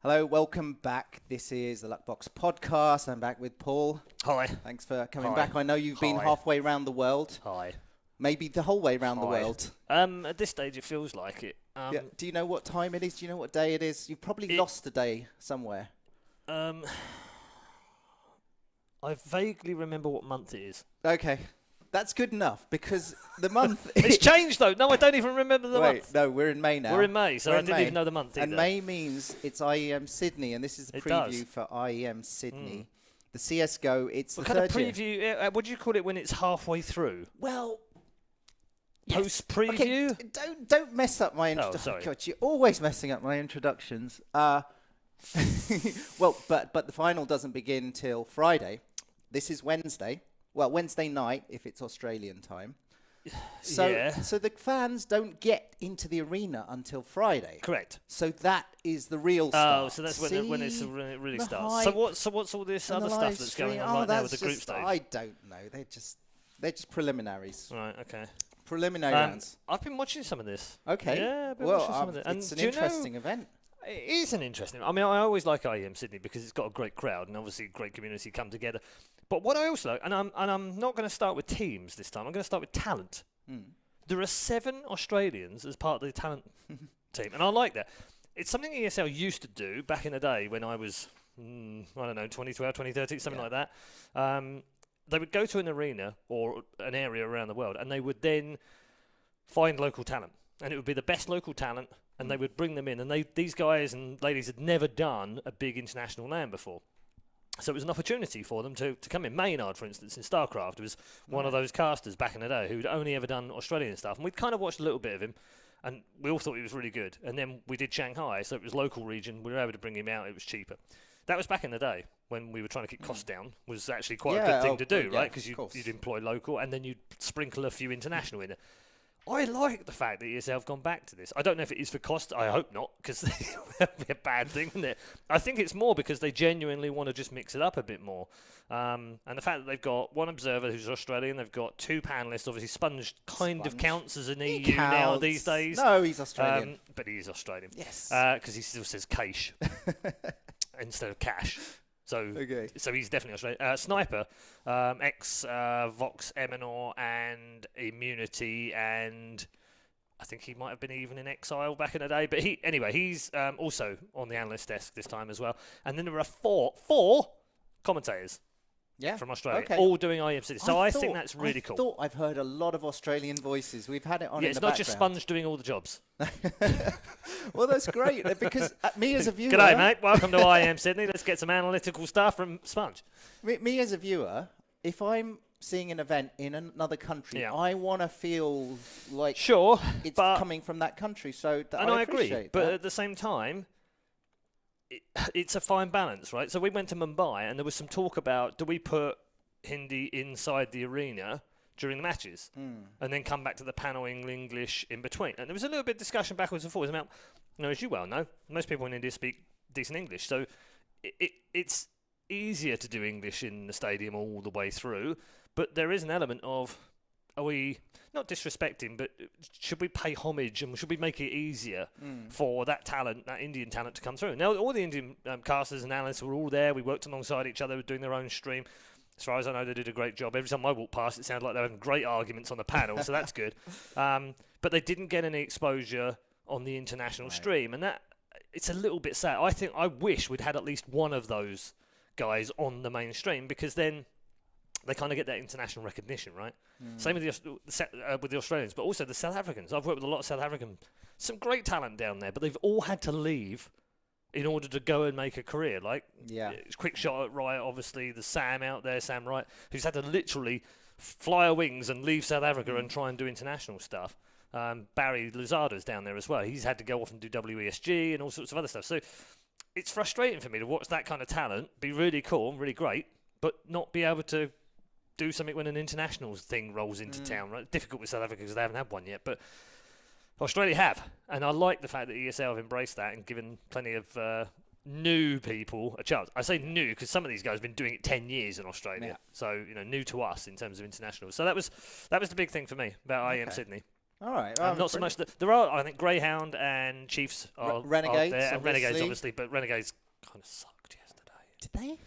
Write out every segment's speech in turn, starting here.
Hello, welcome back. This is the Luckbox Podcast. I'm back with Paul. Hi. Thanks for coming Hi. back. I know you've been halfway around the world. Hi. Maybe the whole way around the world. At this stage, it feels like it. Yeah. Do you know what time it is? Do you know what day it is? You've probably lost a day somewhere. I vaguely remember what month it is. Okay. That's good enough because the month... It's changed, though. No, I don't even remember the month. No, we're in May now. We're in May, so I didn't even know the month either. And May means it's IEM Sydney, and this is the preview for IEM Sydney. The CSGO, it's the kind of third preview? year. What do you call it when it's halfway through? Well... Post-preview? Okay, don't mess up my introduction. Oh, sorry. God, you're always messing up my introductions. Well, but the final doesn't begin till Friday. This is Wednesday. Well, Wednesday night if it's Australian time. So the fans don't get into the arena until Friday. Correct. So that is the real start. Oh, so that's when it really starts. So what's all this other stuff that's going on right now with the group stage? I don't know. They're just preliminaries. Right. Okay. Preliminary rounds. I've been watching some of this. Okay. Yeah, I've been watching some of it. It's an interesting event. It is an interesting. I mean, I always like IEM Sydney because it's got a great crowd and obviously a great community come together. But what I also like, and I'm not going to start with teams this time. I'm going to start with talent. There are 7 Australians as part of the talent team, and I like that. It's something ESL used to do back in the day when I was, 2012, 2013, something like that. They would go to an arena or an area around the world, and they would then find local talent, and it would be the best local talent, and they would bring them in. And these guys and ladies had never done a big international LAN before. So it was an opportunity for them to come in. Maynard, for instance, in StarCraft, was one of those casters back in the day who'd only ever done Australian stuff. And we'd kind of watched a little bit of him, and we all thought he was really good. And then we did Shanghai, so it was local region. We were able to bring him out. It was cheaper. That was back in the day when we were trying to keep costs down. Was actually quite a good thing to do, right? Because you'd employ local, and then you'd sprinkle a few international in it. I like the fact that ESL have gone back to this. I don't know if it is for cost. I hope not, because that would be a bad thing, wouldn't it? I think it's more because they genuinely want to just mix it up a bit more. And the fact that they've got one observer who's Australian, they've got 2 panellists. Obviously, Sponge kind of counts as an EU now these days. No, he's Australian. But he is Australian. Yes. Because he still says cash instead of cash. So he's definitely Australian. Sniper, ex-Vox Eminor and Immunity, and I think he might have been even in Exile back in the day. But he's also on the analyst desk this time as well. And then there are four commentators. Yeah. From Australia, all doing IEM Sydney. So I think that's really cool. I thought I've heard a lot of Australian voices. We've had it on in the background. It's not just Sponge doing all the jobs. Well, that's great, because me as a viewer... G'day, mate. Welcome to IEM Sydney. Let's get some analytical stuff from Sponge. Me as a viewer, if I'm seeing an event in another country, I want to feel like it's coming from that country. So I appreciate agree. But at the same time... It's a fine balance, right? So we went to Mumbai, and there was some talk about, do we put Hindi inside the arena during the matches and then come back to the panel English in between? And there was a little bit of discussion backwards and forwards about, as you well know, most people in India speak decent English. So it's easier to do English in the stadium all the way through, but there is an element of, are we not disrespecting, but should we pay homage and should we make it easier for that talent, that Indian talent, to come through? Now, all the Indian casters and analysts were all there. We worked alongside each other, doing their own stream. As far as I know, they did a great job. Every time I walked past, it sounded like they were having great arguments on the panel, so that's good. But they didn't get any exposure on the international stream, and that it's a little bit sad. I wish we'd had at least one of those guys on the mainstream, because then they kind of get that international recognition, right? Same with the Australians, but also the South Africans. I've worked with a lot of South African, some great talent down there, but they've all had to leave in order to go and make a career. Quick shot at Riot, obviously. There's Sam out there, Sam Wright, who's had to literally fly her wings and leave South Africa and try and do international stuff. Barry Luzardo's down there as well. He's had to go off and do WESG and all sorts of other stuff. So it's frustrating for me to watch that kind of talent be really cool and really great, but not be able to do something when an international thing rolls into town, right? Difficult with South Africa because they haven't had one yet, but Australia have. And I like the fact that ESL have embraced that and given plenty of new people a chance. I say new because some of these guys have been doing it 10 years in Australia. So, new to us in terms of international. So that was the big thing for me about IEM Sydney. All right. Not so much. There are, I think, Greyhound and Chiefs are Renegades, there, and Renegades, obviously, but Renegades kind of sucked yesterday. Did they?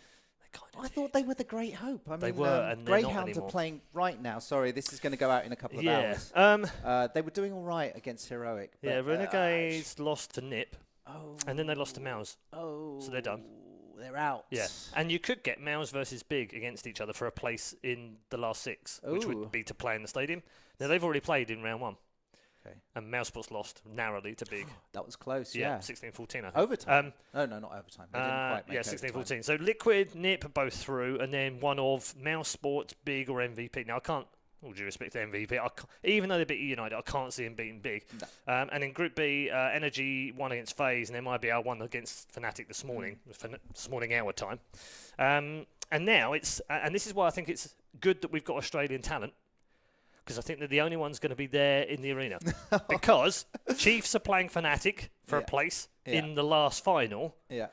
I did. thought they were the Great Hope. I mean, they were, and Greyhounds are playing right now. Sorry, this is going to go out in a couple of hours. They were doing all right against Heroic. Yeah, Renegades lost to Nip, and then they lost to Mouse. So they're done. They're out. Yeah, and you could get Mouse versus Big against each other for a place in the last 6, which would be to play in the stadium. Now, they've already played in round 1. Okay. And Mousesports lost narrowly to Big. That was close, yeah. 16-14, I think. Overtime? No, not overtime. They didn't quite make 16-14. So Liquid, Nip are both through, and then one of Mousesports, Big, or MVP. Now, I can't, all due respect to MVP, even though they beat United, I can't see them beating Big. No. And in Group B, Energy won against FaZe, and MIBR won against Fnatic this morning, this morning our time. And now and this is why I think it's good that we've got Australian talent, because I think they're the only ones going to be there in the arena. Because Chiefs are playing Fnatic for a place in the last final. Yeah.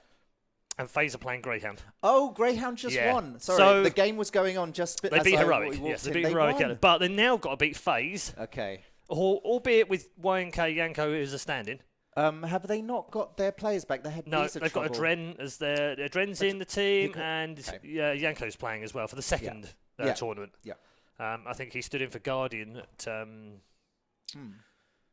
And FaZe are playing Greyhound. Oh, Greyhound just won. Sorry, so the game was going on just... They beat Heroic. Yes, they beat Heroic. But they've now got to beat FaZe. Okay. Albeit with YNK Yanko as a stand-in. Have they not got their players back? They had they've got Adren as their... Adren's in the team, and Yanko's playing as well for the second tournament. Yeah. I think he stood in for Guardian at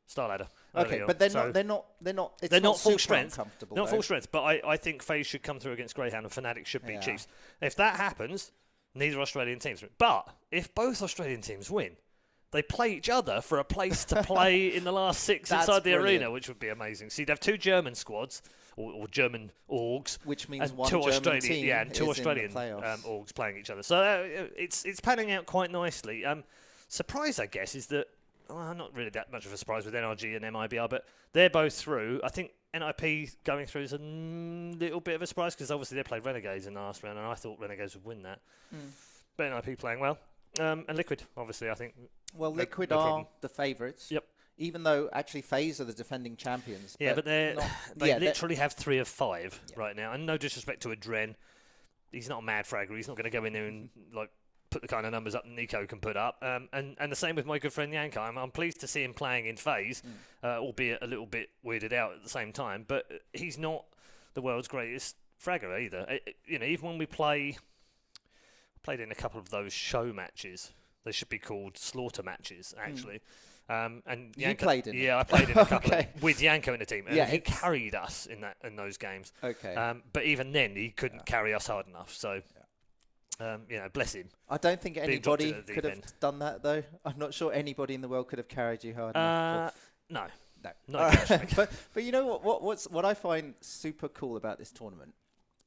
Starladder. Okay, but they're not. They're not full strength. Not full strength. But I think FaZe should come through against Greyhound, and Fnatic should beat Chiefs. If that happens, neither Australian teams win. But if both Australian teams win, they play each other for a place to play in the last 6 inside the arena, which would be amazing. So you'd have 2 German squads. Or German orgs, which means and one 2 German Australian team and 2 Australian orgs playing each other. So it's panning out quite nicely. Surprise, I guess, is that not really that much of a surprise with NRG and MIBR, but they're both through. I think NIP going through is a little bit of a surprise because obviously they played Renegades in the last round, and I thought Renegades would win that. But NIP playing well, and Liquid, obviously, I think. Well, Liquid are the favourites. Yep. Even though actually FaZe are the defending champions. Yeah, but they literally have 3 of 5 right now. And no disrespect to Adren, he's not a mad fragger. He's not going to go in there and put the kind of numbers up that Nico can put up. And the same with my good friend Yanko. I'm pleased to see him playing in FaZe, albeit a little bit weirded out at the same time. But he's not the world's greatest fragger either. Even when we played in a couple of those show matches. They should be called slaughter matches, actually. And you played in it? Yeah, I played in a couple with Yanko in the team. And he carried us in those games. Okay. But even then, he couldn't carry us hard enough. So, bless him. I don't think anybody could have done that, though. I'm not sure anybody in the world could have carried you hard enough. No. But you know what I find super cool about this tournament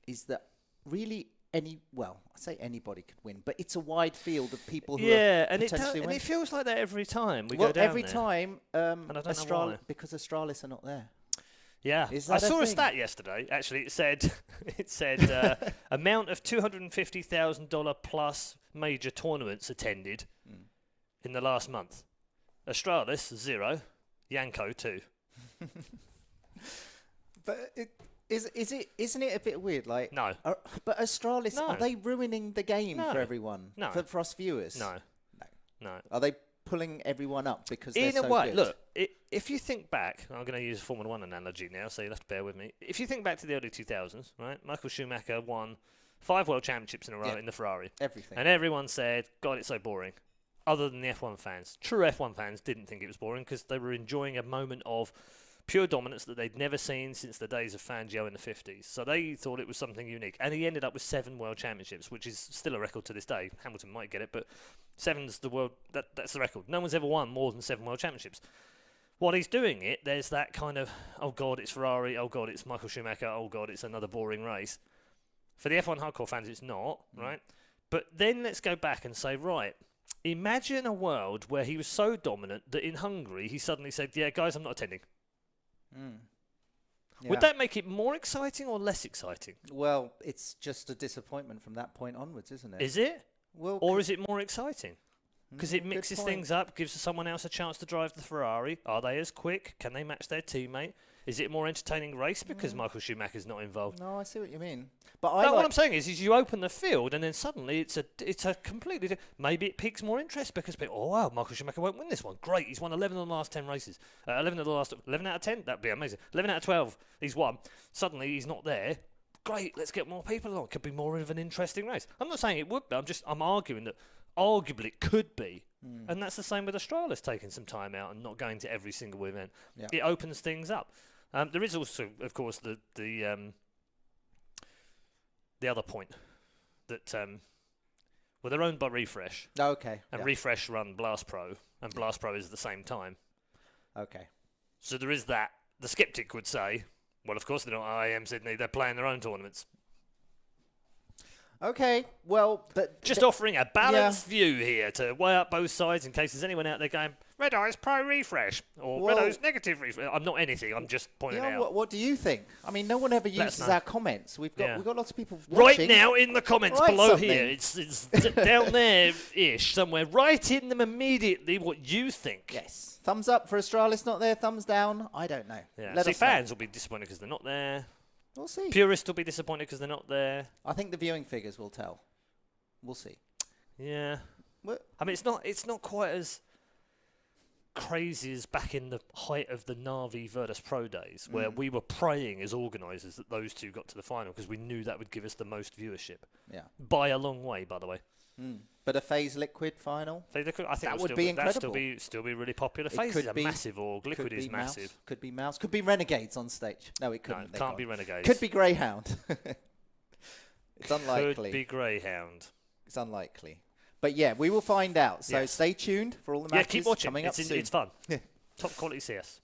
is that really I say anybody could win, but it's a wide field of people who are potentially and it feels like that every time we go down every there. time, and I don't know why. Because Astralis are not there. Yeah, I saw a stat yesterday. Actually, it said amount of $250,000 plus major tournaments attended in the last month. Astralis 0, Yanko 2. But isn't it a bit weird? No. But Astralis, are they ruining the game for everyone? No. For us viewers? No. Are they pulling everyone up because they're so good? In a way, good? look, if you think back, I'm going to use a Formula 1 analogy now, so you'll have to bear with me. If you think back to the early 2000s, right? Michael Schumacher won 5 world championships in a row in the Ferrari. Everything. And everyone said, God, it's so boring. Other than the F1 fans. True F1 fans didn't think it was boring because they were enjoying a moment of pure dominance that they'd never seen since the days of Fangio in the 50s. So they thought it was something unique. And he ended up with 7 world championships, which is still a record to this day. Hamilton might get it, but 7's the world. That's the record. No one's ever won more than 7 world championships. While he's doing it, there's that kind of, oh God, it's Ferrari. Oh God, it's Michael Schumacher. Oh God, it's another boring race. For the F1 hardcore fans, it's not, right? But then let's go back and say, right, imagine a world where he was so dominant that in Hungary, he suddenly said, yeah, guys, I'm not attending. Yeah. Would that make it more exciting or less exciting? Well, it's just a disappointment from that point onwards, isn't it? Is it? Well, or is it more exciting? Because it mixes things up, gives someone else a chance to drive the Ferrari. Are they as quick? Can they match their teammate? Is it a more entertaining race because Michael Schumacher's not involved? No, I see what you mean. But what I'm saying is you open the field and then suddenly it's a completely maybe it piques more interest because people, oh wow, Michael Schumacher won't win this one. Great, he's won 11 of the last 10 races. 11 out of 10, that'd be amazing. 11 out of 12, he's won. Suddenly he's not there. Great, let's get more people on. Could be more of an interesting race. I'm not saying it would be. I'm arguing that arguably it could be. And that's the same with Astralis taking some time out and not going to every single event. Yeah. It opens things up. There is also, of course, the other point that they're owned by Refresh. Oh, okay. And Refresh run Blast Pro, and Blast Pro is at the same time. Okay. So there is that. The skeptic would say, well, of course they're not IEM Sydney. They're playing their own tournaments. Okay, well... Just offering a balanced view here to weigh up both sides in case there's anyone out there going, Redeye's pro-refresh, or Redeye's negative refresh. I'm not anything, I'm just pointing out. What do you think? I mean, no one ever uses our comments. We've got lots of people watching. Right now in the comments below here, it's down there-ish, somewhere. Write in them immediately what you think. Yes. Thumbs up for Astralis not there, thumbs down, I don't know. Yeah. See, fans will be disappointed because they're not there. We'll see. Purists will be disappointed because they're not there. I think the viewing figures will tell. We'll see. Yeah. What? I mean, it's not quite as crazy as back in the height of the Navi Virtus Pro days, where we were praying as organisers that those two got to the final because we knew that would give us the most viewership. Yeah. By a long way, by the way. But a FaZe Liquid final? I think that would be incredible. That'd still be really popular. FaZe is a massive org. Liquid is massive. Could be Mouse. Could be Renegades on stage. No, it couldn't. No, can't be Renegades. Could be Greyhound. It's unlikely. Could be Greyhound. It's unlikely. But yeah, we will find out. So stay tuned for all the matches keep watching. Coming up soon. It's fun. Top quality CS.